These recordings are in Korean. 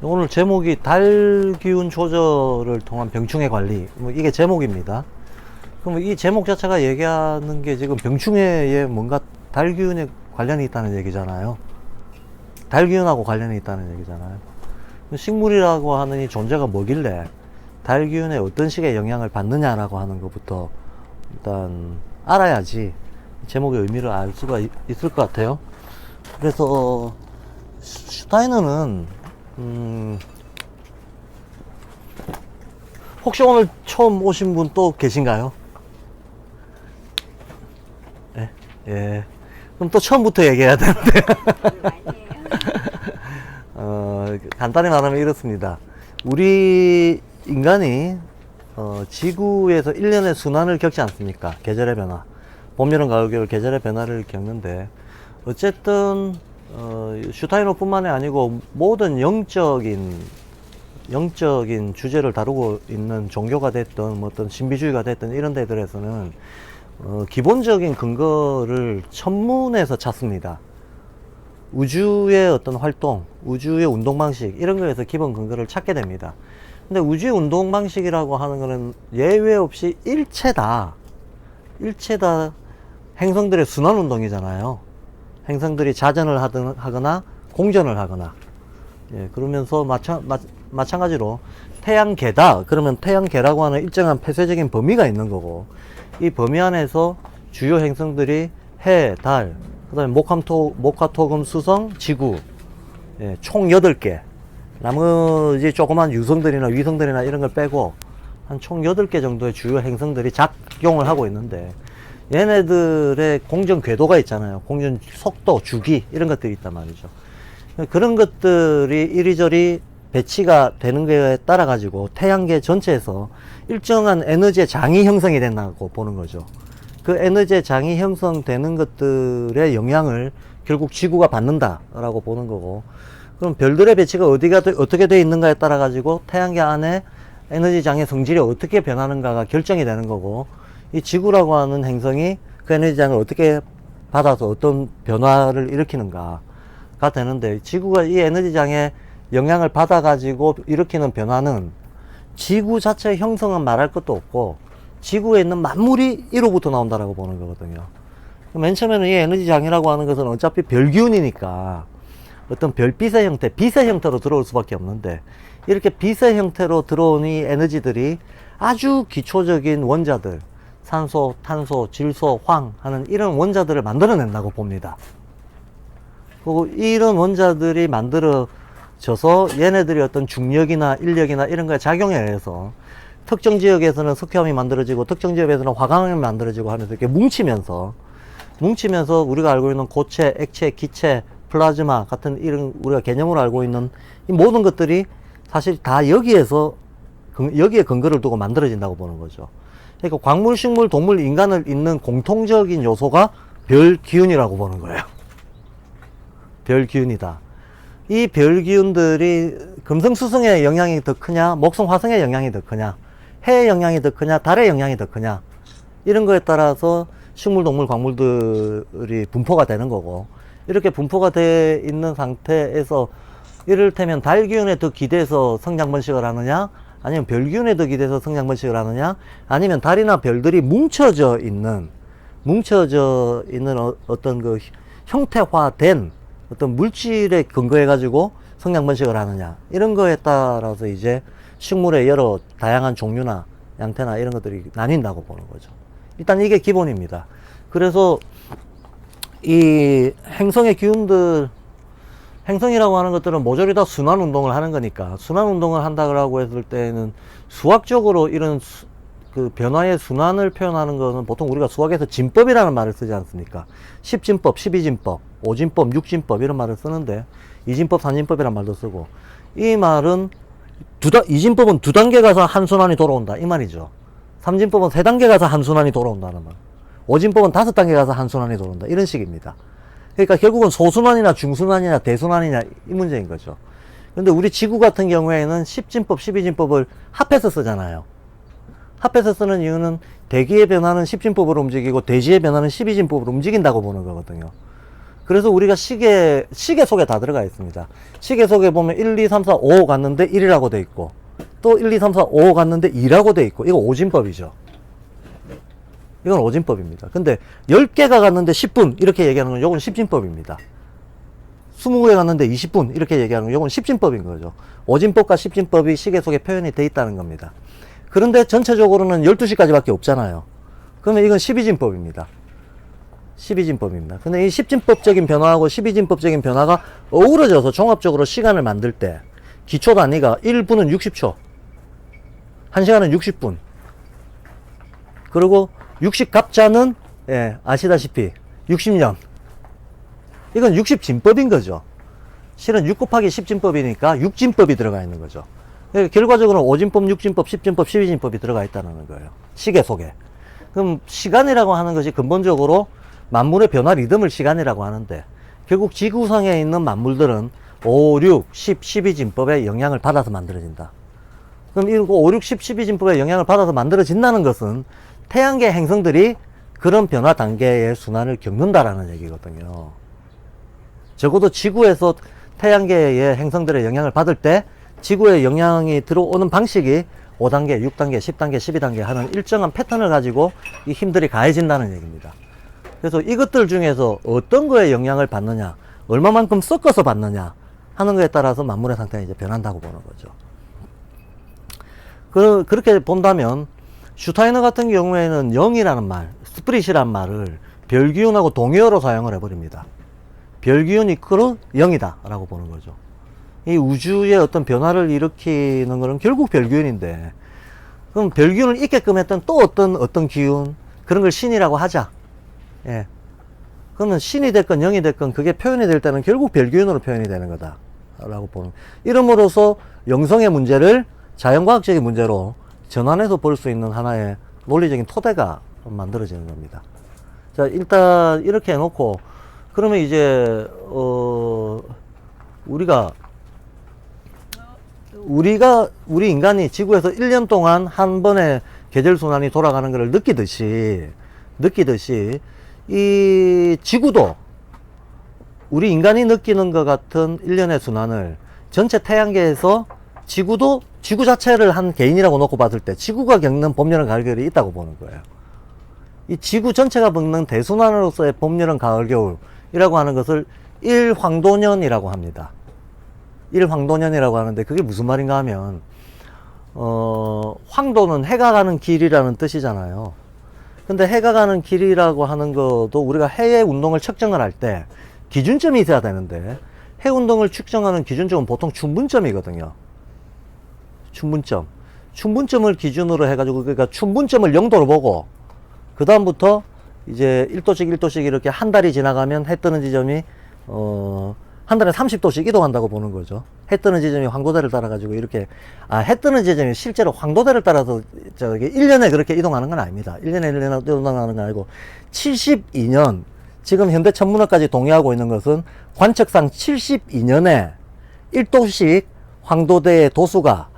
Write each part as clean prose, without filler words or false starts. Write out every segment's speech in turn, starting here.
오늘 제목이 달 기운 조절을 통한 병충해 관리, 뭐 이게 제목입니다. 그럼 이 제목 자체가 얘기하는 게 지금 병충해에 뭔가 달 기운에 관련이 있다는 얘기잖아요. 달 기운하고 관련이 있다는 얘기잖아요. 식물이라고 하는 이 존재가 뭐길래 달 기운에 어떤 식의 영향을 받느냐라고 하는 것부터 일단 알아야지 제목의 의미를 알 수가 있을 것 같아요. 그래서 슈타이너는 혹시 오늘 처음 오신 분 또 계신가요? 예, 예. 그럼 또 처음부터 얘기해야 되는데. 간단히 말하면 이렇습니다. 우리 인간이 지구에서 1년의 순환을 겪지 않습니까? 계절의 변화. 봄, 여름, 가을, 겨울 계절의 변화를 겪는데, 어쨌든 슈타이너 뿐만이 아니고 모든 영적인 주제를 다루고 있는 종교가 됐든 뭐 어떤 신비주의가 됐든 이런 데들에서는 기본적인 근거를 천문에서 찾습니다. 우주의 어떤 활동, 우주의 운동 방식 이런 거에서 기본 근거를 찾게 됩니다. 근데 우주의 운동 방식이라고 하는 거는 예외 없이 일체다 행성들의 순환 운동이잖아요. 행성들이 자전을 하거나 공전을 하거나, 예, 그러면서 마찬가지로 태양계다 그러면 태양계라고 하는 일정한 폐쇄적인 범위가 있는 거고, 이 범위 안에서 주요 행성들이 해, 달, 그 다음에 목화토금, 수성, 지구, 예, 총 8개, 나머지 조그만 유성들이나 위성들이나 이런 걸 빼고 한 총 8개 정도의 주요 행성들이 작용을 하고 있는데, 얘네들의 공전 궤도가 있잖아요. 공전 속도, 주기 이런 것들이 있단 말이죠. 그런 것들이 이리저리 배치가 되는 거에 따라 가지고 태양계 전체에서 일정한 에너지의 장이 형성이 된다고 보는 거죠. 그 에너지의 장이 형성되는 것들의 영향을 결국 지구가 받는다라고 보는 거고, 그럼 별들의 배치가 어떻게 되어 있는가에 따라 가지고 태양계 안에 에너지 장의 성질이 어떻게 변하는가가 결정이 되는 거고, 이 지구라고 하는 행성이 그 에너지장을 어떻게 받아서 어떤 변화를 일으키는가가 되는데, 지구가 이 에너지장에 영향을 받아 가지고 일으키는 변화는 지구 자체의 형성은 말할 것도 없고 지구에 있는 만물이 이로부터 나온다라고 보는 거거든요. 맨 처음에는 이 에너지장이라고 하는 것은 어차피 별기운이니까 어떤 별빛의 형태, 빛의 형태로 들어올 수밖에 없는데, 이렇게 빛의 형태로 들어온 이 에너지들이 아주 기초적인 원자들, 산소, 탄소, 질소, 황 하는 이런 원자들을 만들어낸다고 봅니다. 그리고 이런 원자들이 만들어져서 얘네들이 어떤 중력이나 인력이나 이런 거에 작용에 의해서 특정 지역에서는 석회암이 만들어지고 특정 지역에서는 화강암이 만들어지고 하면서 이렇게 뭉치면서 우리가 알고 있는 고체, 액체, 기체, 플라즈마 같은 이런 우리가 개념으로 알고 있는 이 모든 것들이 사실 다 여기에 근거를 두고 만들어진다고 보는 거죠. 그러니까 광물, 식물, 동물, 인간을 잇는 공통적인 요소가 별 기운이라고 보는 거예요. 별 기운이다. 이 별 기운들이 금성수성의 영향이 더 크냐, 목성 화성의 영향이 더 크냐, 해의 영향이 더 크냐, 달의 영향이 더 크냐, 이런 거에 따라서 식물, 동물, 광물들이 분포가 되는 거고, 이렇게 분포가 되어 있는 상태에서 이를테면 달 기운에 더 기대서 성장 번식을 하느냐, 아니면 별 기운에 더 기대서 성장 번식을 하느냐, 아니면 달이나 별들이 뭉쳐져 있는 어떤 그 형태화된 어떤 물질에 근거해 가지고 성장 번식을 하느냐, 이런 거에 따라서 이제 식물의 여러 다양한 종류나 양태나 이런 것들이 나뉜다고 보는 거죠. 일단 이게 기본입니다. 그래서 이 행성의 기운들, 행성이라고 하는 것들은 모조리 다 순환 운동을 하는 거니까, 순환 운동을 한다고 했을 때는 수학적으로 이런 그 변화의 순환을 표현하는 것은 보통 우리가 수학에서 진법이라는 말을 쓰지 않습니까? 10진법, 12진법, 5진법, 6진법 이런 말을 쓰는데, 2진법, 3진법이란 말도 쓰고, 이 말은 2진법은 2단계 가서 한 순환이 돌아온다 이 말이죠. 3진법은 3단계 가서 한 순환이 돌아온다는 말. 5진법은 5단계 가서 한 순환이 돌아온다 이런 식입니다. 그러니까 결국은 소순환이나 중순환이나 대순환이냐 이 문제인 거죠. 그런데 우리 지구 같은 경우에는 10진법, 12진법을 합해서 쓰잖아요. 합해서 쓰는 이유는 대기의 변화는 10진법으로 움직이고 대지의 변화는 12진법으로 움직인다고 보는 거거든요. 그래서 우리가 시계 속에 다 들어가 있습니다. 시계 속에 보면 1, 2, 3, 4, 5 갔는데 1이라고 돼 있고, 또 1, 2, 3, 4, 5 갔는데 2라고 돼 있고, 이거 오진법이죠. 이건 오진법입니다. 근데 10개가 갔는데 10분 이렇게 얘기하는 건 이건 십진법입니다. 20개 갔는데 20분 이렇게 얘기하는 건 이건 십진법인 거죠. 오진법과 십진법이 시계 속에 표현이 돼 있다는 겁니다. 그런데 전체적으로는 12시까지밖에 없잖아요. 그러면 이건 12진법입니다. 12진법입니다. 근데 이 십진법적인 변화하고 12진법적인 변화가 어우러져서 종합적으로 시간을 만들 때 기초 단위가 1분은 60초, 1시간은 60분, 그리고 60갑자는 예, 아시다시피 60년. 이건 60진법인 거죠. 실은 6 곱하기 10진법이니까 6진법이 들어가 있는 거죠. 그러니까 결과적으로 5진법, 6진법, 10진법, 12진법이 들어가 있다는 거예요. 시계 속에. 그럼 시간이라고 하는 것이 근본적으로 만물의 변화 리듬을 시간이라고 하는데, 결국 지구상에 있는 만물들은 5, 6, 10, 12진법의 영향을 받아서 만들어진다. 그럼 이 5, 6, 10, 12진법의 영향을 받아서 만들어진다는 것은 태양계 행성들이 그런 변화 단계의 순환을 겪는다라는 얘기거든요. 적어도 지구에서 태양계의 행성들의 영향을 받을 때 지구에 영향이 들어오는 방식이 5단계, 6단계, 10단계, 12단계 하는 일정한 패턴을 가지고 이 힘들이 가해진다는 얘기입니다. 그래서 이것들 중에서 어떤 거에 영향을 받느냐, 얼마만큼 섞어서 받느냐 하는 거에 따라서 만물의 상태가 이제 변한다고 보는 거죠. 그렇게 본다면 슈타이너 같은 경우에는 0이라는 말, 스프릿이라는 말을 별기운하고 동의어로 사용을 해버립니다. 별기운 이퀄 0이다 라고 보는 거죠. 이 우주의 어떤 변화를 일으키는 것은 결국 별기운인데, 그럼 별기운을 있게끔 했던 또 어떤 기운, 그런 걸 신이라고 하자. 예. 그러면 신이 됐건 0이 됐건 그게 표현이 될 때는 결국 별기운으로 표현이 되는 거다 라고 보는, 이름으로써 영성의 문제를 자연과학적인 문제로 전환해서 볼 수 있는 하나의 논리적인 토대가 만들어지는 겁니다. 자, 일단 이렇게 해놓고, 그러면 이제 우리 인간이 지구에서 1년 동안 한 번의 계절순환이 돌아가는 것을 느끼듯이 이 지구도 우리 인간이 느끼는 것 같은 1년의 순환을 전체 태양계에서 지구도 지구 자체를 한 개인이라고 놓고 봤을 때 지구가 겪는 봄, 여름, 가을, 겨울이 있다고 보는 거예요. 이 지구 전체가 겪는 대순환으로서의 봄, 여름, 가을, 겨울이라고 하는 것을 일황도년이라고 합니다. 일황도년이라고 하는데 그게 무슨 말인가 하면 황도는 해가 가는 길이라는 뜻이잖아요. 근데 해가 가는 길이라고 하는 것도 우리가 해의 운동을 측정을 할 때 기준점이 있어야 되는데, 해 운동을 측정하는 기준점은 보통 춘분점이거든요. 춘분점을 기준으로 해가지고, 그러니까 춘분점을 0도로 보고 그 다음부터 이제 1도씩 이렇게 한 달이 지나가면 해 뜨는 지점이 한 달에 30도씩 이동한다고 보는 거죠. 해 뜨는 지점이 황도대를 따라가지고 이렇게, 해 뜨는 지점이 실제로 황도대를 따라서 1년에 그렇게 이동하는 건 아닙니다. 1년에 이동하는 건 아니고, 72년, 지금 현대 천문학까지 동의하고 있는 것은 관측상 72년에 1도씩 황도대의 도수가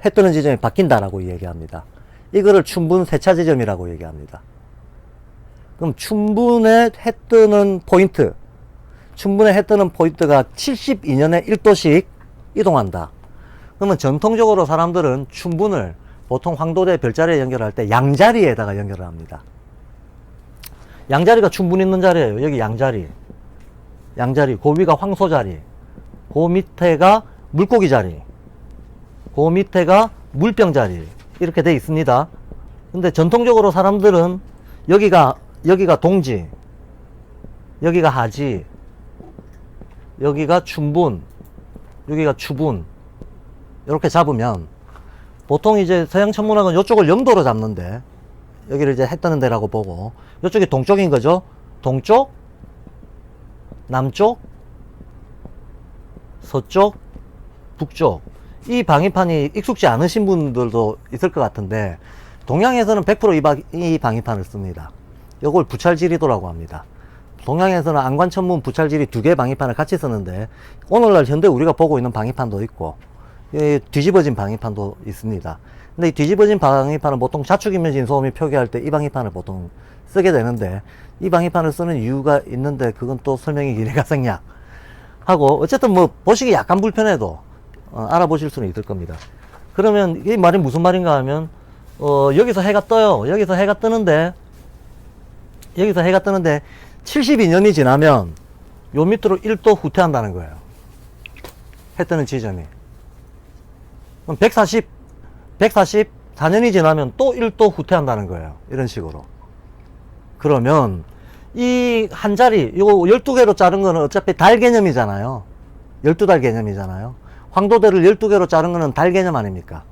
해 뜨는 지점이 바뀐다라고 얘기합니다. 이거를 춘분 세차 지점이라고 얘기합니다. 그럼 춘분에 해 뜨는 포인트가 72년에 1도씩 이동한다. 그러면 전통적으로 사람들은 춘분을 보통 황도대 별자리에 연결할 때 양자리에다가 연결을 합니다. 양자리가 춘분 있는 자리예요. 여기 양자리, 그 위가 황소자리, 그 밑에가 물고기 자리, 그 밑에가 물병자리, 이렇게 돼 있습니다. 근데 전통적으로 사람들은 여기가 동지, 여기가 하지, 여기가 춘분, 여기가 추분, 이렇게 잡으면 보통 이제 서양 천문학은 이쪽을 0도로 잡는데, 여기를 이제 해 뜨는 데라고 보고, 이쪽이 동쪽인 거죠. 동쪽, 남쪽, 서쪽, 북쪽. 이 방위판이 익숙지 않으신 분들도 있을 것 같은데, 동양에서는 100% 이 방위판을 씁니다. 이걸 부찰지리도라고 합니다. 동양에서는 안관천문 부찰지리 2개 방위판을 같이 쓰는데, 오늘날 현대 우리가 보고 있는 방위판도 있고, 뒤집어진 방위판도 있습니다. 근데 이 뒤집어진 방위판은 보통 자축인면진 소음이 표기할 때 이 방위판을 보통 쓰게 되는데, 이 방위판을 쓰는 이유가 있는데 그건 또 설명이 기니까 생략 하고, 어쨌든 뭐 보시기 약간 불편해도 알아보실 수는 있을 겁니다. 그러면 이 말이 무슨 말인가 하면, 여기서 해가 떠요. 여기서 해가 뜨는데 72년이 지나면 요 밑으로 1도 후퇴한다는 거예요. 해 뜨는 지점이. 그럼 144년이 지나면 또 1도 후퇴한다는 거예요. 이런 식으로. 그러면 이 한 자리, 요거 12개로 자른 거는 어차피 달 개념이잖아요. 12달 개념이잖아요. 황도대를 12개로 자른 거는 달 개념 아닙니까?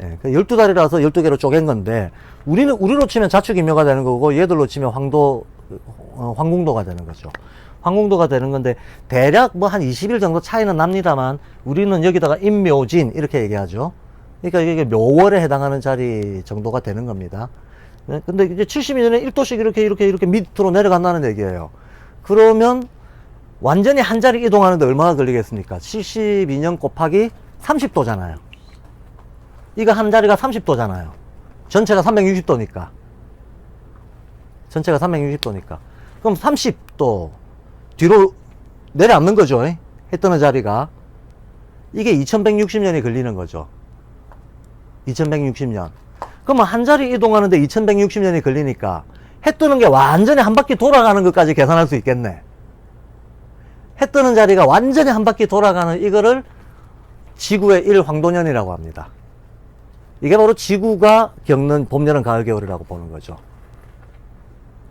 예, 12달이라서 12개로 쪼갠 건데, 우리로 치면 자축인묘가 되는 거고, 얘들로 치면 황궁도가 되는 거죠. 황궁도가 되는 건데, 대략 뭐 한 20일 정도 차이는 납니다만, 우리는 여기다가 임묘진, 이렇게 얘기하죠. 그러니까 이게 묘월에 해당하는 자리 정도가 되는 겁니다. 네? 근데 이제 72년에 1도씩 이렇게 밑으로 내려간다는 얘기예요. 그러면 완전히 한 자리 이동하는데 얼마나 걸리겠습니까? 72년 곱하기 30도잖아요. 이거 한 자리가 30도잖아요. 전체가 360도니까. 그럼 30도 뒤로 내려앉는 거죠. 해 뜨는 자리가. 이게 2160년이 걸리는 거죠. 2160년. 그러면 한 자리 이동하는데 2160년이 걸리니까 해 뜨는 게 완전히 한 바퀴 돌아가는 것까지 계산할 수 있겠네. 해 뜨는 자리가 완전히 한 바퀴 돌아가는 이거를 지구의 1황도년이라고 합니다. 이게 바로 지구가 겪는 봄, 여름, 가을, 겨울이라고 보는 거죠.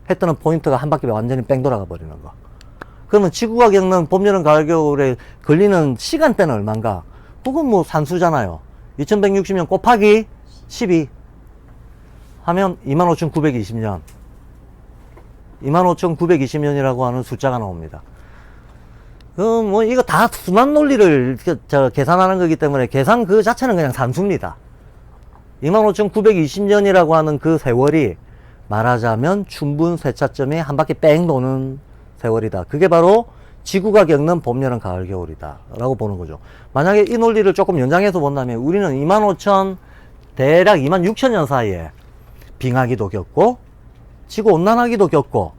해 뜨는 포인트가 한 바퀴 완전히 뺑 돌아가 버리는 거. 그러면 지구가 겪는 봄, 여름, 가을, 겨울에 걸리는 시간대는 얼마인가? 그건 뭐 산수잖아요. 2160년 곱하기 12 하면 25,920년. 25,920년이라고 하는 숫자가 나옵니다. 뭐 이거 다 순환 논리를 계산하는 거기 때문에 계산 그 자체는 그냥 산수입니다. 25,920년이라고 하는 그 세월이 말하자면 춘분 세차점이 한 바퀴 뺑 도는 세월이다. 그게 바로 지구가 겪는 봄, 여름, 가을, 겨울이다 라고 보는 거죠. 만약에 이 논리를 조금 연장해서 본다면 우리는 25,000 대략 26,000년 사이에 빙하기도 겪고 지구온난화기도 겪고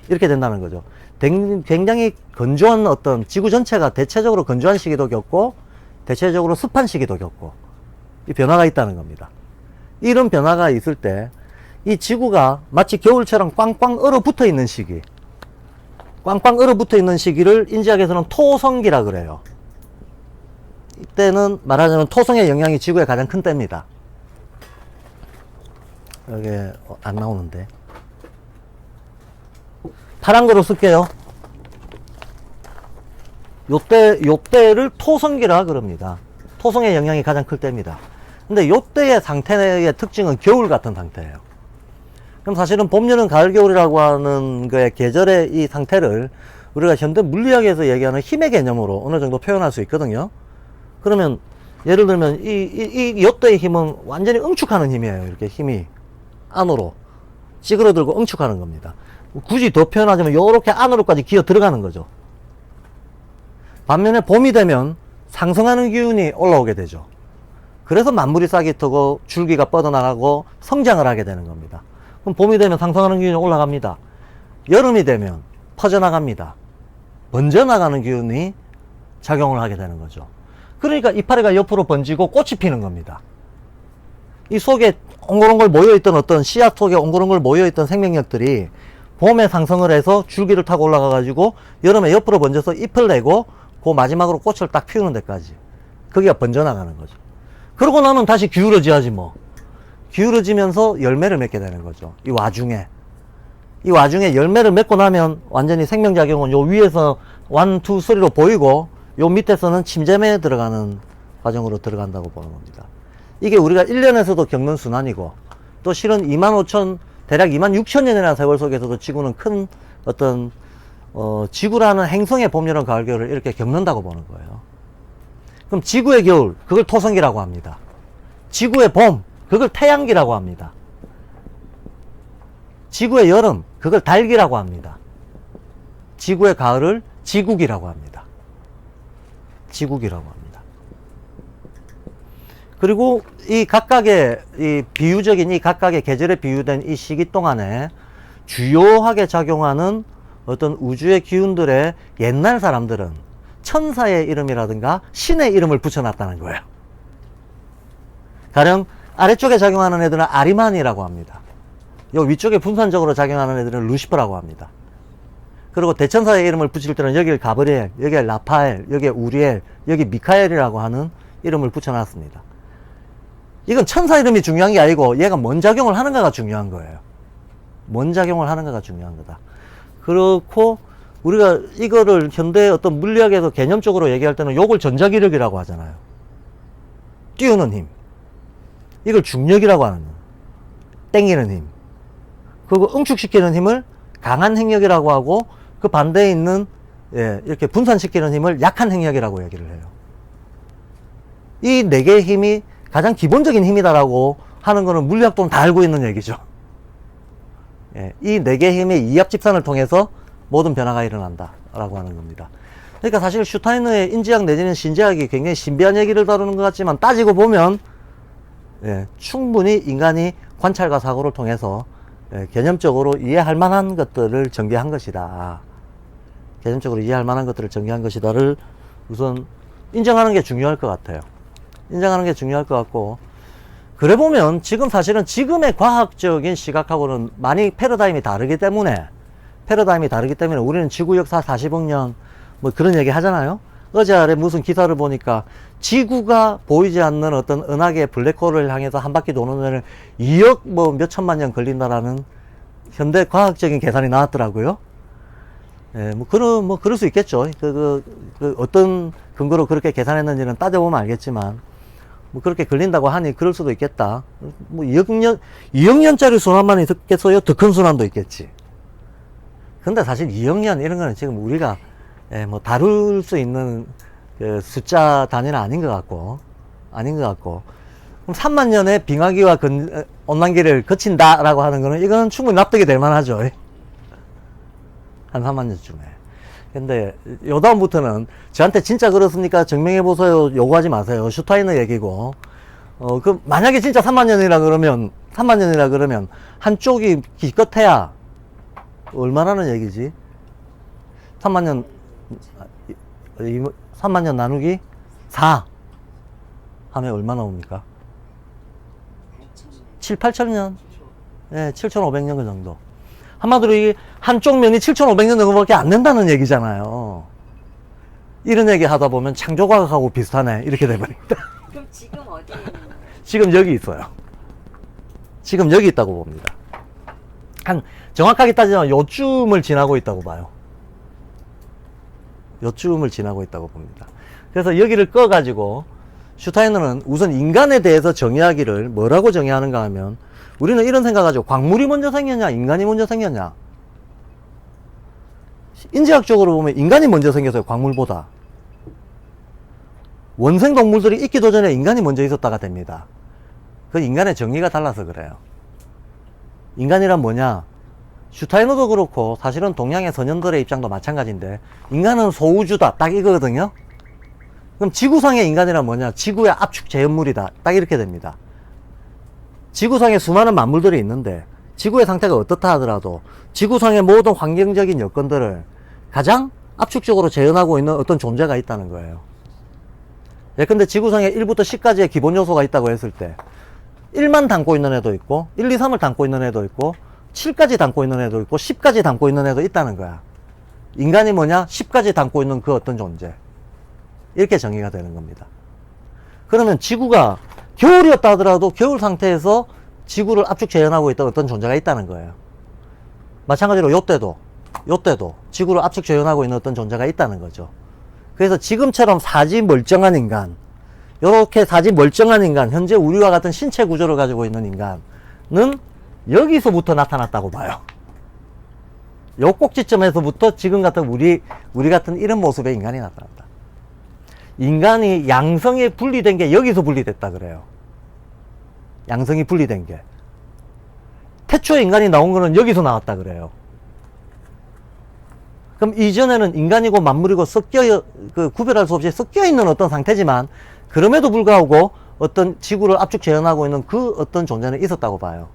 이렇게 된다는 거죠. 굉장히 건조한 어떤 지구 전체가 대체적으로 건조한 시기도 겪고 대체적으로 습한 시기도 겪고 이 변화가 있다는 겁니다. 이런 변화가 있을 때 이 지구가 마치 겨울처럼 꽝꽝 얼어붙어 있는 시기, 꽝꽝 얼어붙어 있는 시기를 인지학에서는 토성기라 그래요. 이때는 말하자면 토성의 영향이 지구에 가장 큰 때입니다. 여기 안 나오는데 파란 거로 쓸게요. 요때를 토성기라 그럽니다. 토성의 영향이 가장 클 때입니다. 근데 요때의 상태의 특징은 겨울 같은 상태예요. 그럼 사실은 봄, 여름, 가을, 겨울이라고 하는 거의 계절의 이 상태를 우리가 현대 물리학에서 얘기하는 힘의 개념으로 어느 정도 표현할 수 있거든요. 그러면 예를 들면 요때의 힘은 완전히 응축하는 힘이에요. 이렇게 힘이 안으로 찌그러들고 응축하는 겁니다. 굳이 더 표현하자면 요렇게 안으로까지 기어 들어가는 거죠. 반면에 봄이 되면 상승하는 기운이 올라오게 되죠. 그래서 만물이 싹이 트고 줄기가 뻗어나가고 성장을 하게 되는 겁니다. 그럼 봄이 되면 상승하는 기운이 올라갑니다. 여름이 되면 퍼져나갑니다. 번져나가는 기운이 작용을 하게 되는 거죠. 그러니까 이파리가 옆으로 번지고 꽃이 피는 겁니다. 이 속에 옹골옹골 모여있던 어떤 씨앗 속에 옹골옹골 모여있던 생명력들이 봄에 상승을 해서 줄기를 타고 올라가 가지고 여름에 옆으로 번져서 잎을 내고 그 마지막으로 꽃을 딱 피우는 데까지 거기가 번져나가는 거죠. 그러고 나면 다시 기울어져야지 뭐. 기울어지면서 열매를 맺게 되는 거죠. 이 와중에 열매를 맺고 나면 완전히 생명작용은 요 위에서 1, 2, 3로 보이고 요 밑에서는 침잠에 들어가는 과정으로 들어간다고 보는 겁니다. 이게 우리가 1년에서도 겪는 순환이고 또 실은 25,000 대략 26,000년이라는 세월 속에서도 지구는 큰 어떤 지구라는 행성의 봄, 여름, 가을, 겨울을 이렇게 겪는다고 보는 거예요. 그럼 지구의 겨울, 그걸 토성기라고 합니다. 지구의 봄, 그걸 태양기라고 합니다. 지구의 여름, 그걸 달기라고 합니다. 지구의 가을을 지국이라고 합니다. 지국이라고 합니다. 그리고 이 각각의 이 비유적인 이 각각의 계절에 비유된 이 시기 동안에 주요하게 작용하는 어떤 우주의 기운들의 옛날 사람들은 천사의 이름이라든가 신의 이름을 붙여놨다는 거예요. 가령 아래쪽에 작용하는 애들은 아리만이라고 합니다. 요 위쪽에 분산적으로 작용하는 애들은 루시퍼라고 합니다. 그리고 대천사의 이름을 붙일 때는 여기를 가브리엘, 여기에 라파엘, 여기에 우리엘, 여기 미카엘이라고 하는 이름을 붙여놨습니다. 이건 천사 이름이 중요한 게 아니고 얘가 뭔 작용을 하는가가 중요한 거예요. 뭔 작용을 하는가가 중요한 거다. 그렇고 우리가 이거를 현대 어떤 물리학에서 개념적으로 얘기할 때는 요걸 전자기력이라고 하잖아요. 띄우는 힘. 이걸 중력이라고 하는 거예요. 땡기는 힘. 그리고 응축시키는 힘을 강한 행력이라고 하고 그 반대에 있는 이렇게 분산시키는 힘을 약한 행력이라고 얘기를 해요. 이 네 개의 힘이 가장 기본적인 힘이다라고 하는 거는 물리학도는 다 알고 있는 얘기죠. 이 네 개의 힘의 이합집산을 통해서 모든 변화가 일어난다 라고 하는 겁니다. 그러니까 사실 슈타이너의 인지학 내지는 신지학이 굉장히 신비한 얘기를 다루는 것 같지만 따지고 보면 충분히 인간이 관찰과 사고를 통해서 개념적으로 이해할 만한 것들을 전개한 것이다. 개념적으로 이해할 만한 것들을 전개한 것이다를 우선 인정하는 게 중요할 것 같아요. 인정하는 게 중요할 것 같고, 그래 보면 지금 사실은 지금의 과학적인 시각하고는 많이 패러다임이 다르기 때문에 우리는 지구 역사 40억 년 뭐 그런 얘기 하잖아요. 어제 아래 무슨 기사를 보니까 지구가 보이지 않는 어떤 은하계 블랙홀을 향해서 한 바퀴 도는 데는 2억 뭐 몇천만 년 걸린다라는 현대 과학적인 계산이 나왔더라고요. 뭐 그럴 수 있겠죠. 어떤 근거로 그렇게 계산했는지는 따져보면 알겠지만, 뭐 그렇게 걸린다고 하니 그럴 수도 있겠다. 뭐 2억 년짜리 순환만 있겠어요? 더 큰 순환도 있겠지. 근데 사실 2억 년 이런 거는 지금 우리가 뭐 다룰 수 있는 그 숫자 단위는 아닌 것 같고. 그럼 3만 년의 빙하기와 온난기를 거친다라고 하는 거는 이건 충분히 납득이 될 만하죠. 한 3만 년쯤에. 근데 요다음부터는 저한테 진짜 그렇습니까? 증명해보세요. 요구하지 마세요. 슈타이너 얘기고. 그 만약에 진짜 3만 년이라 그러면 한쪽이 기껏해야 얼마라는 얘기지? 3만 년 나누기 4 하면 얼마 나옵니까? 7, 8천 년? 7,500년 그 정도. 한마디로 이 한쪽 면이 7,500년 정도밖에 안 된다는 얘기잖아요. 이런 얘기 하다 보면 창조과학하고 비슷하네. 이렇게 돼버립니다. 그럼 지금 어디에 있는 거예요? 지금 여기 있어요. 지금 여기 있다고 봅니다. 정확하게 따지면 요쯤을 지나고 있다고 봐요. 요쯤을 지나고 있다고 봅니다. 그래서 여기를 꺼가지고 슈타이너는 우선 인간에 대해서 정의하기를 뭐라고 정의하는가 하면, 우리는 이런 생각하죠. 광물이 먼저 생겼냐, 인간이 먼저 생겼냐. 인지학적으로 보면 인간이 먼저 생겼어요. 광물보다. 원생 동물들이 있기도 전에 인간이 먼저 있었다가 됩니다. 그 인간의 정의가 달라서 그래요. 인간이란 뭐냐? 슈타이너도 그렇고 사실은 동양의 선현들의 입장도 마찬가지인데, 인간은 소우주다. 딱 이거거든요. 그럼 지구상의 인간이란 뭐냐? 지구의 압축 재현물이다. 딱 이렇게 됩니다. 지구상에 수많은 만물들이 있는데 지구의 상태가 어떻다 하더라도 지구상의 모든 환경적인 여건들을 가장 압축적으로 재현하고 있는 어떤 존재가 있다는 거예요. 예컨대 지구상에 1부터 10까지의 기본 요소가 있다고 했을 때 1만 담고 있는 애도 있고 1, 2, 3을 담고 있는 애도 있고 7까지 담고 있는 애도 있고 10까지 담고 있는 애도 있다는 거야. 인간이 뭐냐? 10까지 담고 있는 그 어떤 존재. 이렇게 정의가 되는 겁니다. 그러면 지구가 겨울이었다 하더라도 겨울 상태에서 지구를 압축 재현하고 있던 어떤 존재가 있다는 거예요. 마찬가지로 요때도 지구를 압축 재현하고 있는 어떤 존재가 있다는 거죠. 그래서 지금처럼 사지 멀쩡한 인간, 요렇게 사지 멀쩡한 인간, 현재 우리와 같은 신체 구조를 가지고 있는 인간은 여기서부터 나타났다고 봐요. 요 꼭지점에서부터 지금 같은 우리 같은 이런 모습의 인간이 나타났다. 인간이 양성에 분리된 게 여기서 분리됐다 그래요. 양성이 분리된 게. 태초에 인간이 나온 거는 여기서 나왔다 그래요. 그럼 이전에는 인간이고 만물이고 구별할 수 없이 섞여 있는 어떤 상태지만, 그럼에도 불구하고 어떤 지구를 압축 재현하고 있는 그 어떤 존재는 있었다고 봐요.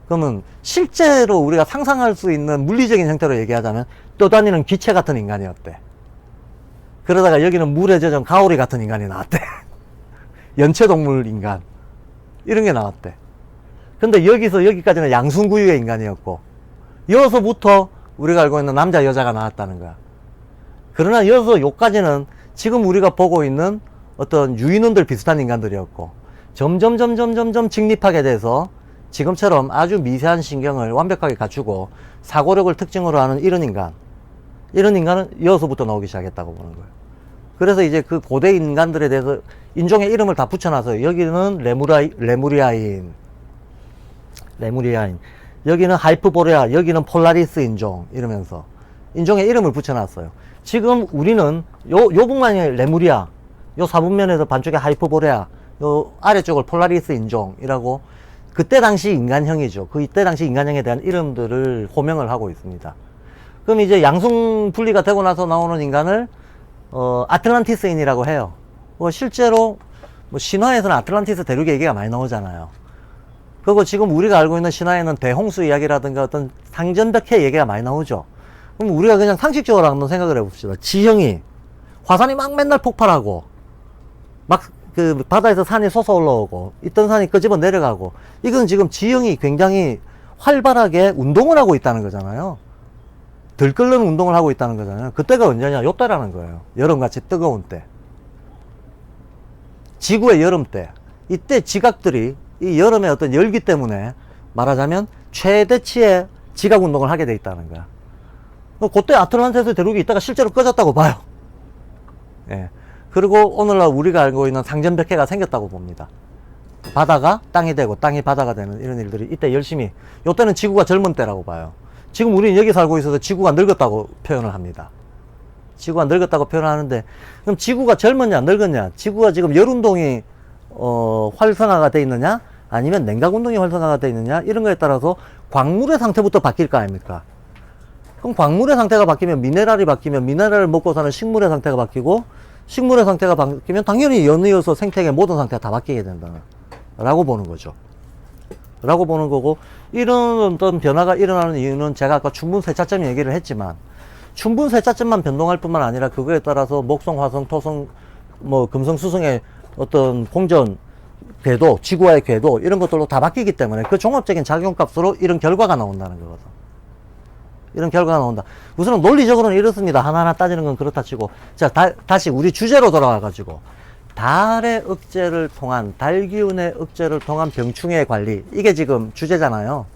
그러면 실제로 우리가 상상할 수 있는 물리적인 형태로 얘기하자면 떠다니는 기체 같은 인간이었대. 그러다가 여기는 물에 젖은 가오리 같은 인간이 나왔대. 연체동물 인간. 이런 게 나왔대. 근데 여기서 여기까지는 양순구유의 인간이었고, 여기서부터 우리가 알고 있는 남자, 여자가 나왔다는 거야. 그러나 여기서 요까지는 지금 우리가 보고 있는 어떤 유인원들 비슷한 인간들이었고, 점점 직립하게 돼서 지금처럼 아주 미세한 신경을 완벽하게 갖추고 사고력을 특징으로 하는 이런 인간은 여기서부터 나오기 시작했다고 보는 거예요. 그래서 이제 그 고대 인간들에 대해서 인종의 이름을 다 붙여놔서 여기는 레무리아인, 여기는 하이프보레아, 여기는 폴라리스 인종 이러면서 인종의 이름을 붙여놨어요. 지금 우리는 요 부분만이 레무리아, 요 사분면에서 반쪽에 하이프보레아, 요 아래쪽을 폴라리스 인종이라고 그때 당시 인간형이죠. 그 이때 당시 인간형에 대한 이름들을 호명을 하고 있습니다. 그럼 이제 양숭 분리가 되고 나서 나오는 인간을 아틀란티스인이라고 해요. 실제로 뭐 신화에서는 아틀란티스 대륙 얘기가 많이 나오잖아요. 그리고 지금 우리가 알고 있는 신화에는 대홍수 이야기라든가 어떤 상전벽해 얘기가 많이 나오죠. 그럼 우리가 그냥 상식적으로 한번 생각을 해봅시다. 지형이 화산이 막 맨날 폭발하고 막 그 바다에서 산이 솟아 올라오고 있던 산이 끄집어 내려가고, 이건 지금 지형이 굉장히 활발하게 운동을 하고 있다는 거잖아요. 들끓는 운동을 하고 있다는 거잖아요. 그때가 언제냐? 요때라는 거예요. 여름같이 뜨거운 때, 지구의 여름 때. 이때 지각들이 이 여름의 어떤 열기 때문에 말하자면 최대치의 지각 운동을 하게 돼 있다는 거야. 그때 아틀란티스 대륙이 있다가 실제로 꺼졌다고 봐요. 예. 그리고 오늘날 우리가 알고 있는 상전벽해가 생겼다고 봅니다. 바다가 땅이 되고 땅이 바다가 되는 이런 일들이 이때 열심히, 요때는 지구가 젊은 때라고 봐요. 지금 우리는 여기 살고 있어서 지구가 늙었다고 표현을 합니다. 지구가 늙었다고 표현을 하는데, 그럼 지구가 젊었냐 늙었냐? 지구가 지금 열운동이 활성화가 돼 있느냐 아니면 냉각운동이 활성화가 돼 있느냐, 이런 거에 따라서 광물의 상태부터 바뀔 거 아닙니까? 그럼 광물의 상태가 바뀌면 미네랄이 바뀌면 미네랄을 먹고 사는 식물의 상태가 바뀌고, 식물의 상태가 바뀌면 당연히 연이어서 생태계 모든 상태가 다 바뀌게 된다 라고 보는 거죠. 라고 보는 거고, 이런 어떤 변화가 일어나는 이유는 제가 아까 춘분 세차점 얘기를 했지만, 춘분 세차점만 변동할 뿐만 아니라 그거에 따라서 목성, 화성, 토성, 뭐 금성, 수성의 어떤 공전 궤도, 지구와의 궤도, 이런 것들도 다 바뀌기 때문에 그 종합적인 작용값으로 이런 결과가 나온다는 거거든. 이런 결과가 나온다. 우선은 논리적으로는 이렇습니다. 하나하나 따지는 건 그렇다 치고, 자, 다시 우리 주제로 돌아와가지고, 달의 억제를 통한, 달기운의 억제를 통한 병충해 관리, 이게 지금 주제잖아요.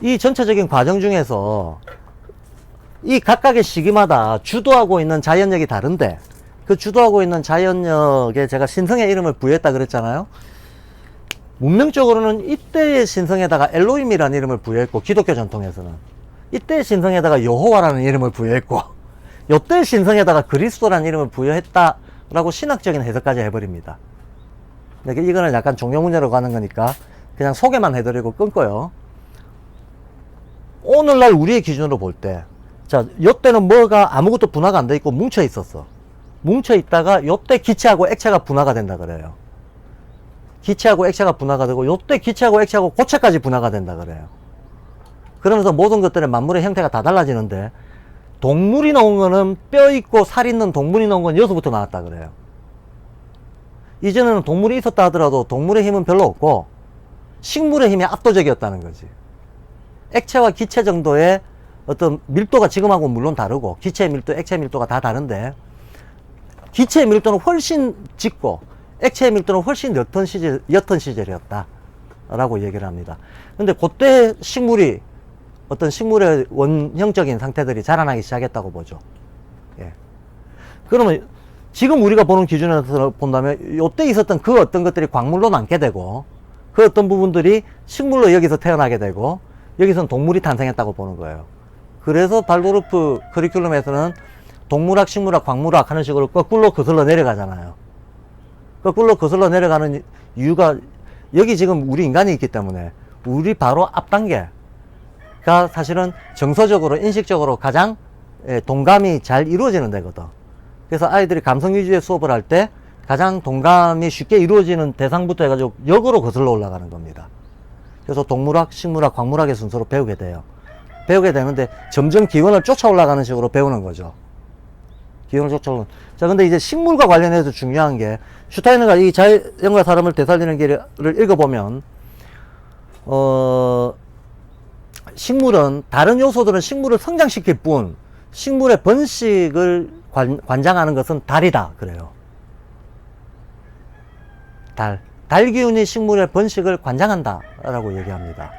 이 전체적인 과정 중에서 이 각각의 시기마다 주도하고 있는 자연력이 다른데, 그 주도하고 있는 자연력에 제가 신성의 이름을 부여했다 그랬잖아요. 문명적으로는 이때의 신성에다가 엘로힘이라는 이름을 부여했고, 기독교 전통에서는 이때의 신성에다가 여호와라는 이름을 부여했고, 요때의 신성에다가 그리스도라는 이름을 부여했다라고 신학적인 해석까지 해버립니다. 근데 이거는 약간 종교 문제로 가는 거니까 그냥 소개만 해드리고 끊고요. 오늘날 우리의 기준으로 볼 때, 자, 요때는 뭐가 아무것도 분화가 안 돼 있고 뭉쳐 있었어. 뭉쳐 있다가 요때 기체하고 액체가 분화가 된다 그래요. 기체하고 액체가 분화가 되고, 요때 기체하고 액체하고 고체까지 분화가 된다 그래요. 그러면서 모든 것들의 만물의 형태가 다 달라지는데, 동물이 나온 거는 뼈 있고 살 있는 동물이 나온 건 여기서부터 나왔다 그래요. 이전에는 동물이 있었다 하더라도 동물의 힘은 별로 없고 식물의 힘이 압도적이었다는 거지. 액체와 기체 정도의 어떤 밀도가 지금하고 물론 다르고, 기체의 밀도, 액체의 밀도가 다 다른데, 기체의 밀도는 훨씬 짙고 액체의 밀도는 훨씬 옅은 시절이었다 라고 얘기를 합니다. 근데 그때 식물이, 어떤 식물의 원형적인 상태들이 자라나기 시작했다고 보죠. 예. 그러면 지금 우리가 보는 기준에서 본다면 이때 있었던 그 어떤 것들이 광물로 남게 되고, 그 어떤 부분들이 식물로 여기서 태어나게 되고, 여기서는 동물이 탄생했다고 보는 거예요. 그래서 발도르프 커리큘럼에서는 동물학, 식물학, 광물학 하는 식으로 거꾸로 거슬러 내려가잖아요. 거꾸로 거슬러 내려가는 이유가, 여기 지금 우리 인간이 있기 때문에 우리 바로 앞 단계가 사실은 정서적으로, 인식적으로 가장 동감이 잘 이루어지는 데거든. 그래서 아이들이 감성 위주의 수업을 할 때 가장 동감이 쉽게 이루어지는 대상부터 해가지고 역으로 거슬러 올라가는 겁니다. 그래서 동물학, 식물학, 광물학의 순서로 배우게 돼요. 배우게 되는데 점점 기원을 쫓아 올라가는 식으로 배우는 거죠. 기원을 쫓아 올라가는. 자, 근데 이제 식물과 관련해서 중요한 게, 슈타이너가 이 자연과 사람을 되살리는 길을 읽어보면, 식물은, 다른 요소들은 식물을 성장시킬 뿐, 식물의 번식을 관장하는 것은 달이다. 그래요. 달 기운이 식물의 번식을 관장한다. 라고 얘기합니다.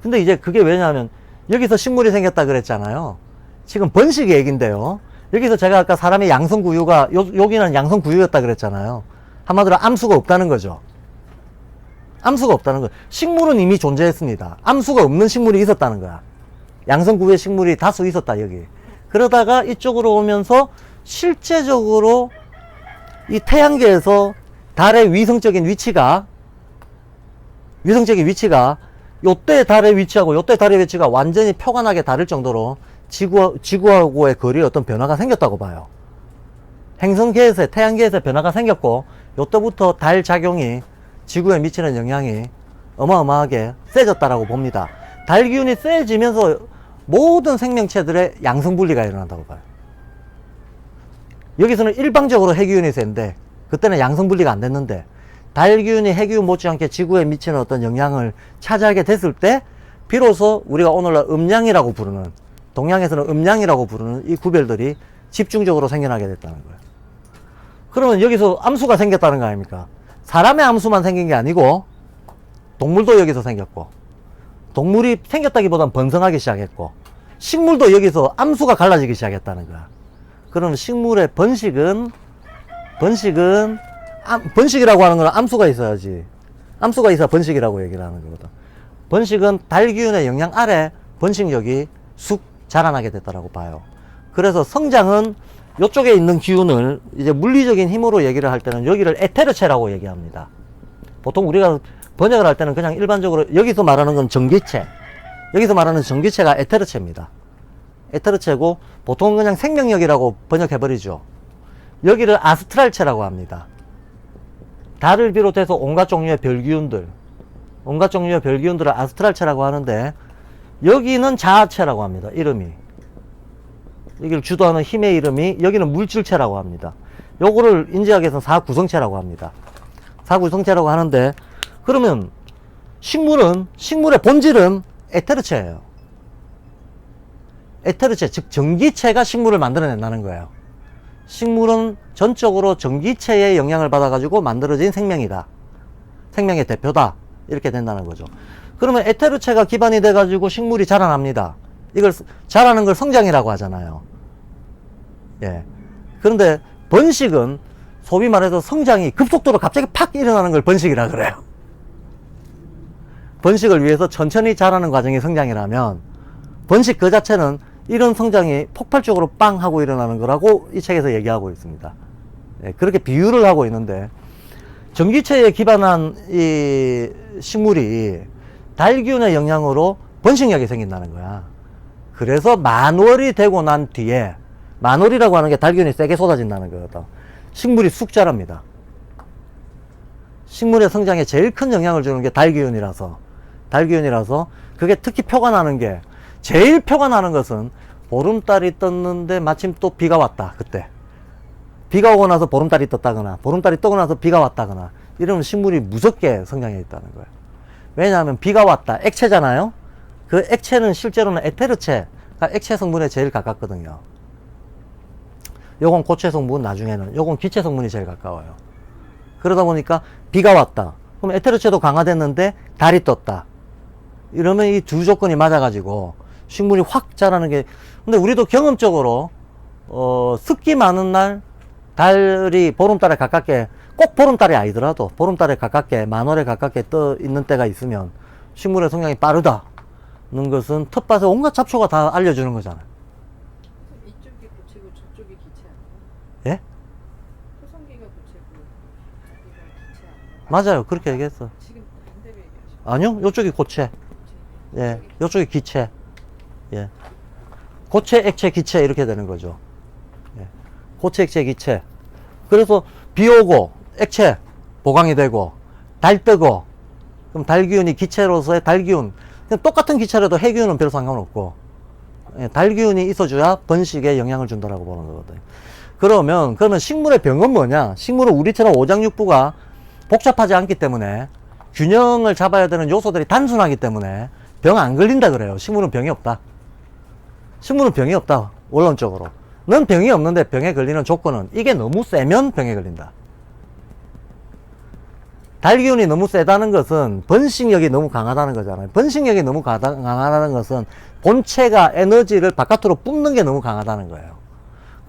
근데 이제 그게 왜냐하면, 여기서 식물이 생겼다 그랬잖아요. 지금 번식 얘기인데요. 여기서 제가 아까 사람의 양성구유가, 여기는 양성구유였다 그랬잖아요. 한마디로 암수가 없다는 거죠. 암수가 없다는 거. 식물은 이미 존재했습니다. 암수가 없는 식물이 있었다는 거야. 양성구유의 식물이 다수 있었다, 여기. 그러다가 이쪽으로 오면서 실제적으로 이 태양계에서 달의 위성적인 위치가 요때 달의 위치하고 요때 달의 위치가 완전히 표관하게 다를 정도로 지구하고의 거리에 어떤 변화가 생겼다고 봐요. 행성계에서, 태양계에서 변화가 생겼고, 요때부터 달 작용이 지구에 미치는 영향이 어마어마하게 세졌다라고 봅니다. 달 기운이 세지면서 모든 생명체들의 양성분리가 일어난다고 봐요. 여기서는 일방적으로 해기운이 센데, 그때는 양성분리가 안 됐는데, 달 기운이 해기운 못지않게 지구에 미치는 어떤 영향을 차지하게 됐을 때, 비로소 우리가 오늘날 음양이라고 부르는, 동양에서는 음양이라고 부르는 이 구별들이 집중적으로 생겨나게 됐다는 거예요. 그러면 여기서 암수가 생겼다는 거 아닙니까? 사람의 암수만 생긴 게 아니고, 동물도 여기서 생겼고, 동물이 생겼다기보단 번성하기 시작했고, 식물도 여기서 암수가 갈라지기 시작했다는 거야. 그러면 식물의 번식이라고 하는 건 암수가 있어야지. 암수가 있어야 번식이라고 얘기를 하는 거거든. 번식은 달 기운의 영향 아래 번식력이 쑥 자라나게 됐다라고 봐요. 그래서 성장은 이쪽에 있는 기운을 이제 물리적인 힘으로 얘기를 할 때는 여기를 에테르체라고 얘기합니다. 보통 우리가 번역을 할 때는 그냥 일반적으로 여기서 말하는 건 전기체, 여기서 말하는 전기체가 에테르체입니다. 에테르체고 보통 그냥 생명력이라고 번역해버리죠. 여기를 아스트랄체라고 합니다. 달을 비롯해서 온갖 종류의 별기운들을 아스트랄체라고 하는데, 여기는 자아체라고 합니다. 이름이. 여기를 주도하는 힘의 이름이, 여기는 물질체라고 합니다. 요거를 인지학에서는 사구성체라고 합니다. 사구성체라고 하는데, 그러면 식물의 본질은 에테르체예요. 에테르체, 즉 전기체가 식물을 만들어낸다는 거예요. 식물은 전적으로 전기체의 영향을 받아가지고 만들어진 생명이다. 생명의 대표다. 이렇게 된다는 거죠. 그러면 에테르체가 기반이 돼가지고 식물이 자라납니다. 이걸 자라는 걸 성장이라고 하잖아요. 예. 그런데 번식은 소위 말해서 성장이 급속도로 갑자기 팍 일어나는 걸 번식이라 그래요. 번식을 위해서 천천히 자라는 과정이 성장이라면, 번식 그 자체는 이런 성장이 폭발적으로 빵 하고 일어나는 거라고 이 책에서 얘기하고 있습니다. 예, 그렇게 비유를 하고 있는데, 전기체에 기반한 이 식물이 달기운의 영향으로 번식력이 생긴다는 거야. 그래서 만월이 되고 난 뒤에, 만월이라고 하는 게 달기운이 세게 쏟아진다는 거거든. 식물이 쑥 자랍니다. 식물의 성장에 제일 큰 영향을 주는 게 달기운이라서 그게 특히 표가 나는 게, 제일 표가 나는 것은 보름달이 떴는데 마침 또 비가 왔다. 그때 비가 오고 나서 보름달이 떴다거나, 보름달이 뜨고 나서 비가 왔다거나, 이러면 식물이 무섭게 성장해 있다는 거예요. 왜냐하면 비가 왔다, 액체잖아요. 그 액체는 실제로는 에테르체가 액체 성분에 제일 가깝거든요. 요건 고체 성분, 나중에는 요건 기체 성분이 제일 가까워요. 그러다 보니까 비가 왔다, 그럼 에테르체도 강화됐는데 달이 떴다, 이러면 이 두 조건이 맞아가지고 식물이 확 자라는 게. 근데 우리도 경험적으로 습기 많은 날 달이 보름달에 가깝게, 꼭 보름달이 아니더라도 보름달에 가깝게, 만월에 가깝게 떠 있는 때가 있으면 식물의 성장이 빠르다는 것은 텃밭에 온갖 잡초가 다 알려주는 거잖아요. 이쪽이 고체고 저쪽이 기체 아니에요? 예? 토성기가 고체고 여기가 기체 아니에요? 맞아요. 그렇게 얘기했어. 지금 반대로 얘기하시죠. 아니요, 요쪽이 고체. 예, 요쪽이 기체. 예. 고체, 액체, 기체 이렇게 되는 거죠. 예. 고체, 액체, 기체. 그래서 비 오고 액체 보강이 되고 달 뜨고 그럼 달기운이 기체로서의 달기운 그냥 똑같은 기체라도 해기운은 별 상관없고 예, 달기운이 있어줘야 번식에 영향을 준다라고 보는 거거든요. 그러면 식물의 병은 뭐냐? 식물은 우리처럼 오장육부가 복잡하지 않기 때문에 균형을 잡아야 되는 요소들이 단순하기 때문에 병 안 걸린다 그래요. 식물은 병이 없다. 식물은 병이 없다. 원론적으로. 넌 병이 없는데 병에 걸리는 조건은 이게 너무 세면 병에 걸린다. 달기운이 너무 세다는 것은 번식력이 너무 강하다는 거잖아요. 번식력이 너무 강하다는 것은 본체가 에너지를 바깥으로 뿜는 게 너무 강하다는 거예요.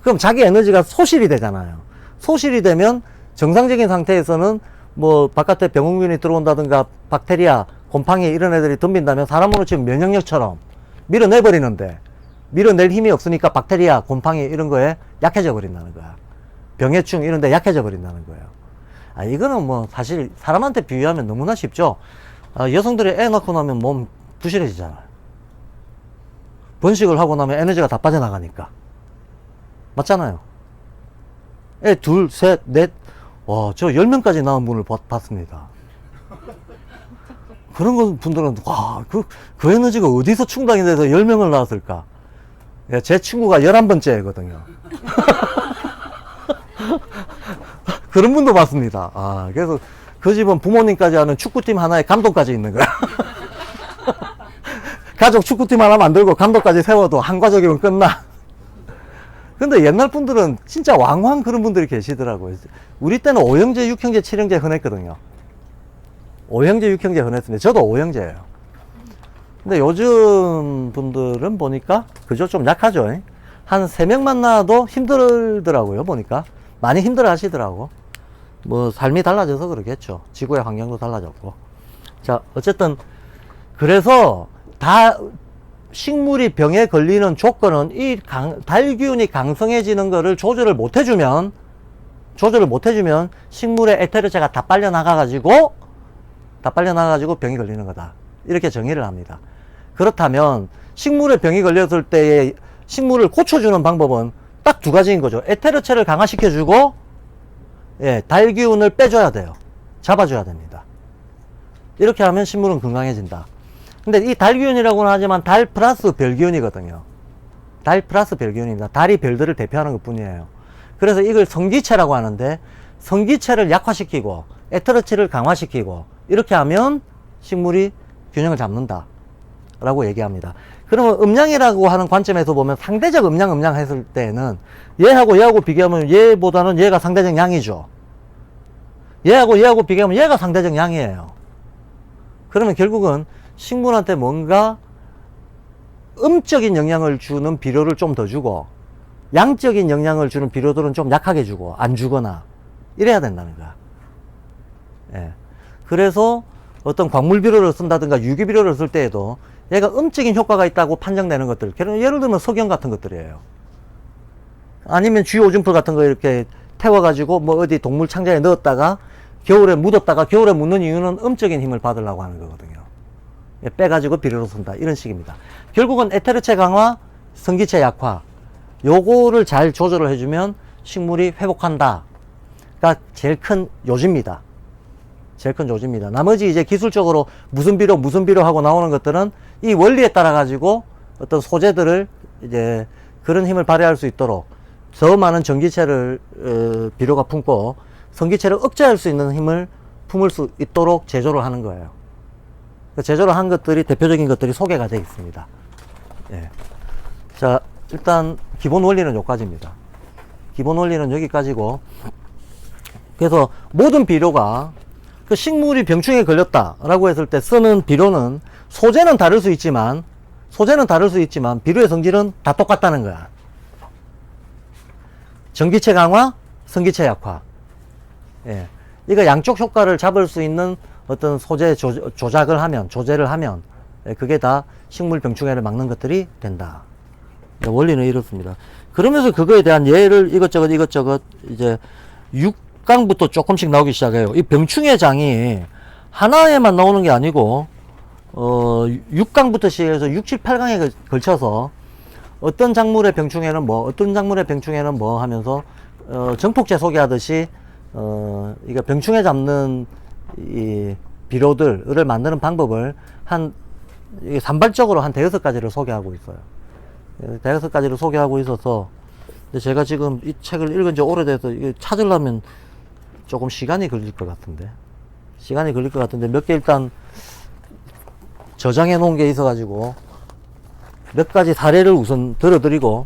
그럼 자기 에너지가 소실이 되잖아요. 소실이 되면 정상적인 상태에서는 뭐 바깥에 병원균이 들어온다든가 박테리아, 곰팡이 이런 애들이 덤빈다면 사람으로 치면 면역력처럼 밀어내버리는데 밀어낼 힘이 없으니까 박테리아, 곰팡이 이런 거에 약해져 버린다는 거야. 병해충 이런 데 약해져 버린다는 거예요. 아, 이거는 뭐 사실 사람한테 비유하면 너무나 쉽죠. 아, 여성들이 애 낳고 나면 몸 부실해지잖아요. 번식을 하고 나면 에너지가 다 빠져나가니까. 맞잖아요. 애 둘, 셋, 넷, 와, 저 10명까지 낳은 분을 봤습니다. 그런 분들은, 와, 그 에너지가 어디서 충당이 돼서 10명을 낳았을까? 예, 제 친구가 11번째거든요. 그런 분도 봤습니다. 아, 그래서 그 집은 부모님까지 하는 축구팀 하나에 감독까지 있는 거야. 가족 축구팀 하나 만들고 감독까지 세워도 한 가족이면 끝나. 근데 옛날 분들은 진짜 왕왕 그런 분들이 계시더라고요. 우리 때는 5형제, 6형제, 7형제 흔했거든요. 5형제, 6형제 흔했습니다. 저도 5형제예요. 근데 요즘 분들은 보니까 그저 좀 약하죠. 한 3명만 낳아도 힘들더라고요. 보니까 많이 힘들어 하시더라고. 뭐 삶이 달라져서 그러겠죠. 지구의 환경도 달라졌고. 자, 어쨌든 그래서 다 식물이 병에 걸리는 조건은 이 달기운이 강성해지는 거를 조절을 못 해주면 식물의 에테르체가 다 빨려 나가가지고 병이 걸리는 거다. 이렇게 정의를 합니다. 그렇다면 식물에 병이 걸렸을 때에 식물을 고쳐주는 방법은 딱 두 가지인 거죠. 에테르체를 강화시켜주고, 예, 달기운을 빼줘야 돼요. 잡아줘야 됩니다. 이렇게 하면 식물은 건강해진다. 근데 이 달기운이라고는 하지만 달 플러스 별기운이거든요. 달 플러스 별기운입니다. 달이 별들을 대표하는 것 뿐이에요. 그래서 이걸 성기체라고 하는데, 성기체를 약화시키고 에테르체를 강화시키고 이렇게 하면 식물이 균형을 잡는다 라고 얘기합니다. 그러면 음양이라고 하는 관점에서 보면 상대적 음양 했을 때는 얘하고 비교하면 얘보다는 얘가 상대적 양이죠. 얘하고 비교하면 얘가 상대적 양이에요. 그러면 결국은 식물한테 뭔가 음적인 영향을 주는 비료를 좀 더 주고 양적인 영향을 주는 비료들은 좀 약하게 주고 안 주거나 이래야 된다는 거야. 예. 그래서 어떤 광물 비료를 쓴다든가 유기 비료를 쓸 때에도 얘가 음적인 효과가 있다고 판정되는 것들, 예를 들면 석영 같은 것들이에요. 아니면 쥐오줌풀 같은 거 이렇게 태워가지고 뭐 어디 동물 창자에 넣었다가 겨울에 묻었다가 겨울에 묻는 이유는 음적인 힘을 받으려고 하는 거거든요. 빼가지고 비료로 쓴다 이런 식입니다. 결국은 에테르체 강화, 성기체 약화 요거를 잘 조절을 해주면 식물이 회복한다가 제일 큰 요지입니다. 제일 큰 요지입니다. 나머지 이제 기술적으로 무슨 비료 하고 나오는 것들은 이 원리에 따라 가지고 어떤 소재들을 이제 그런 힘을 발휘할 수 있도록 더 많은 전기체를 비료가 품고 성기체를 억제할 수 있는 힘을 품을 수 있도록 제조를 하는 거예요. 제조를 한 것들이 대표적인 것들이 소개가 되어 있습니다. 예. 자, 일단 기본 원리는 여기까지입니다. 기본 원리는 여기까지고, 그래서 모든 비료가 그 식물이 병충해에 걸렸다라고 했을 때 쓰는 비료는 소재는 다를 수 있지만 비료의 성질은 다 똑같다는 거야. 전기체 강화, 성기체 약화. 예. 이거 양쪽 효과를 잡을 수 있는 어떤 소재 조제를 하면 예, 그게 다 식물 병충해를 막는 것들이 된다. 원리는 이렇습니다. 그러면서 그거에 대한 예를 이것저것 이제 6강부터 조금씩 나오기 시작해요. 이 병충해 장이 하나에만 나오는 게 아니고 6강부터 시작해서 6, 7, 8강에 걸쳐서 어떤 작물의 병충해는 뭐 하면서 정폭제 소개하듯이 이게 병충해 잡는 이 비료들을 만드는 방법을 이게 산발적으로 한 대여섯 가지를 소개하고 있어요. 대여섯 가지를 소개하고 있어서, 근데 제가 지금 이 책을 읽은 지 오래돼서 이게 찾으려면 조금 시간이 걸릴 것 같은데. 몇 개 일단 저장해 놓은 게 있어가지고, 몇 가지 사례를 우선 들어드리고,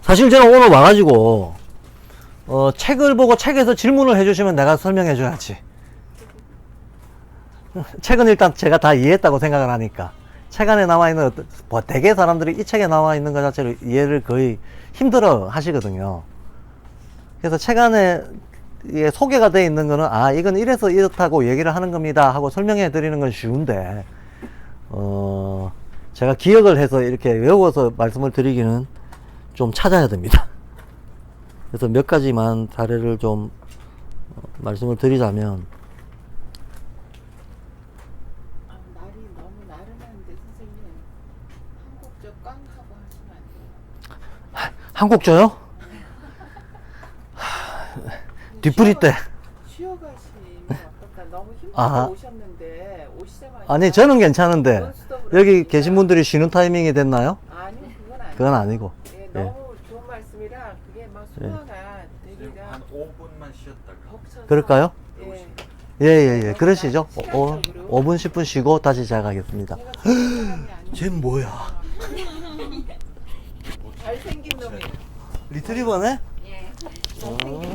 사실 저는 오늘 와가지고, 책을 보고 책에서 질문을 해주시면 내가 설명해줘야지. 책은 일단 제가 다 이해했다고 생각을 하니까. 책 안에 나와 있는, 대개 사람들이 이 책에 나와 있는 것 자체를 이해를 거의 힘들어 하시거든요. 그래서 책 안에 이게 소개가 되어 있는 거는, 이건 이래서 이렇다고 얘기를 하는 겁니다 하고 설명해 드리는 건 쉬운데, 제가 기억을 해서 이렇게 외워서 말씀을 드리기는 좀 찾아야 됩니다. 그래서 몇 가지만 사례를 좀 말씀을 드리자면, 날이 너무 나른한데 선생님 한국적 꽝 하고 하시면 안 돼요? 한국조요? 뒷부리 때. 쉬어가시면 어떨까? 너무 힘들게 아하. 오셨는데 오시자마자 아니, 저는 괜찮은데, 논스톱으로 여기 하시니까. 계신 분들이 쉬는 타이밍이 됐나요? 아니요, 그건 아니에요. 그건 아니고. 예, 예. 너무 좋은 말씀이라 그게 막 소화가 되기가 한 5분만 쉬었다가 벅차서 그럴까요? 예. 그러시죠. 시간적으로. 5분, 10분 쉬고 다시 시작하겠습니다. 제가 좋은 사람이 아니에요. 쟤 뭐야? 잘생긴 놈이에요. 리트리버네? 예. 잘생긴